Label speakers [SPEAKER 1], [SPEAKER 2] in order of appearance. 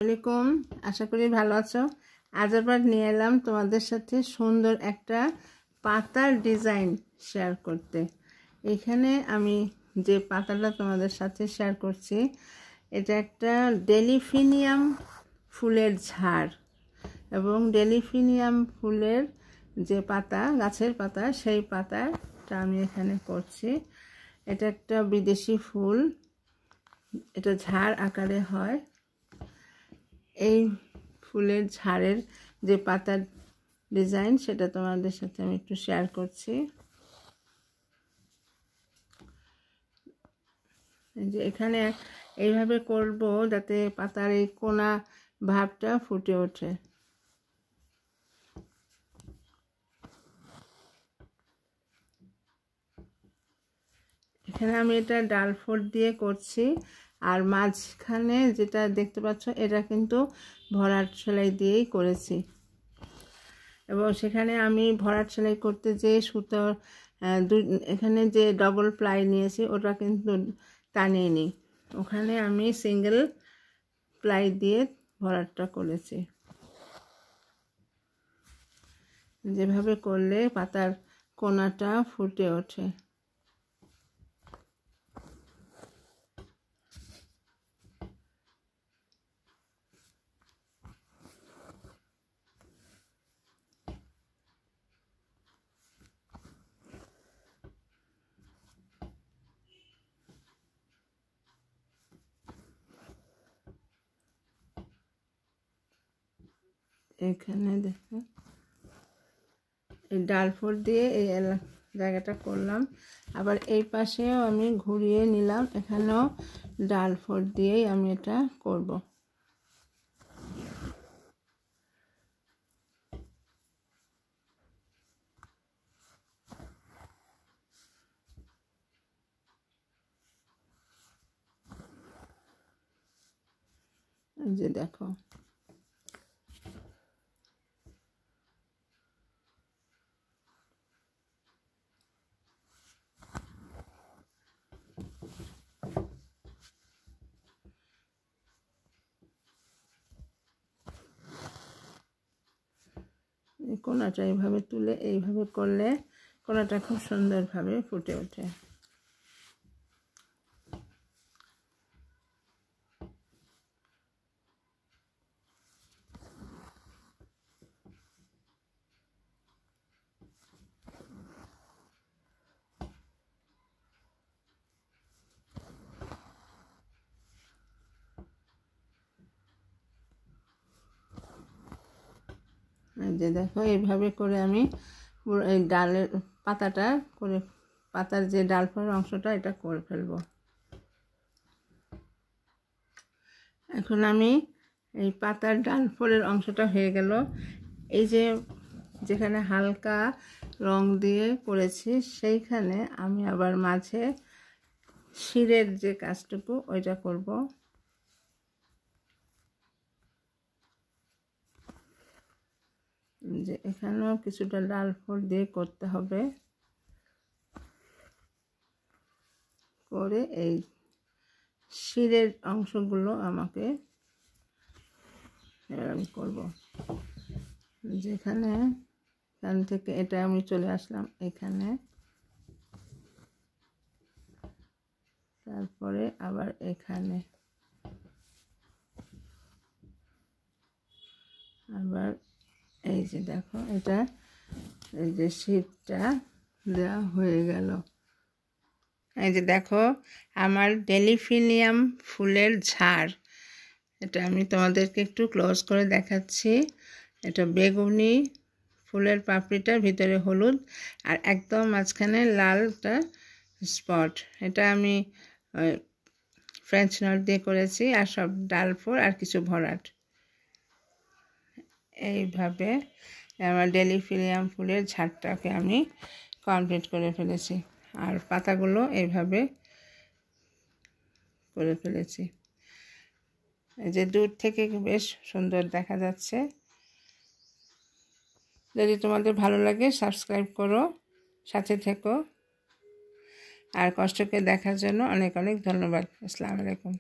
[SPEAKER 1] আসসালামাইকুম, আশা করি ভালো আছো। আজ আবার নিয়ে এলাম তোমাদের সাথে সুন্দর একটা পাতার ডিজাইন শেয়ার করতে। এখানে আমি যে পাতাটা তোমাদের সাথে শেয়ার করছি, এটা একটা ডেলিফিনিয়াম ফুলের ঝাড় এবং ডেলিফিনিয়াম ফুলের যে পাতা, গাছের পাতা, সেই পাতাটা আমি এখানে করছি। এটা একটা বিদেশি ফুল, এটা ঝাড় আকারে হয়। এই ফুলের ঝাড়ের যে পাতার ডিজাইন, সেটা তোমাদের সাথে আমি একটু শেয়ার করছি। যে এখানে এইভাবে করব যাতে পাতার এই কোনা ভাবটা ফুটে ওঠে। এখানে আমি এটা ডাল ফোড় দিয়ে করছি, আর মাঝখানে যেটা দেখতে পাচ্ছ এটা কিন্তু ভরাট সেলাই দিয়েই করেছি। এবং সেখানে আমি ভরাট সেলাই করতে যে সুতোর এখানে যে ডবল প্লাই নিয়েছি ওটা কিন্তু টানিয়ে নিই, ওখানে আমি সিঙ্গেল প্লাই দিয়ে ভরাটটা করেছি। যেভাবে করলে পাতার কোনাটা ফুটে ওঠে। এখানে দেখো এই ডাল ফোড় দিয়ে এই জায়গাটা করলাম, আবার এই পাশেও আমি ঘুরিয়ে নিলাম, এখানেও ডাল ফোড় দিয়েই আমি এটা করব। যে দেখো কোনাটা এইভাবে তুলে এইভাবে করলে কোনাটা খুব সুন্দরভাবে ফুটে ওঠে। যে দেখো এইভাবে করে আমি এই ডালের পাতাটা করে, পাতার যে ডাল ফোড়ার অংশটা এটা করে ফেলবো। এখন আমি এই পাতার ডাল ফোড়ের অংশটা হয়ে গেল। এই যে যেখানে হালকা রং দিয়ে করেছি সেইখানে আমি আবার মাঝে শিরের যে কাজটুকু ওইটা করব। যে এখানেও কিছুটা ডাল ফোড় দিয়ে করতে হবে, করে এই শিরের অংশগুলো আমাকে এবার আমি করব। যেখানে এখান থেকে এটা আমি চলে আসলাম এখানে, তারপরে আবার এখানে, আবার এই যে দেখো এটা এই যে শীটটা দেওয়া হয়ে গেল। এই যে দেখো আমার ডেলিফিনিয়াম ফুলের ঝাড়, এটা আমি তোমাদেরকে একটু ক্লোজ করে দেখাচ্ছি। এটা বেগুনি ফুলের পাপড়িটার ভিতরে হলুদ আর একদম মাঝখানে লালটা স্পট। এটা আমি ফ্রেঞ্চ নট দিয়ে করেছি, আর সব ডাল ফোড় আর কিছু ভরাট। এইভাবে আমার ডেলিফিনিয়াম ফুলের ঝাড়টাকে আমি কমপ্লিট করে ফেলেছি, আর পাতাগুলো এইভাবে করে ফেলেছি। এই যে দূর থেকে বেশ সুন্দর দেখা যাচ্ছে। যদি তোমাদের ভালো লাগে সাবস্ক্রাইব করো, সাথে থেকো, আর কষ্ট করে দেখার জন্য অনেক অনেক ধন্যবাদ। আসসালামু আলাইকুম।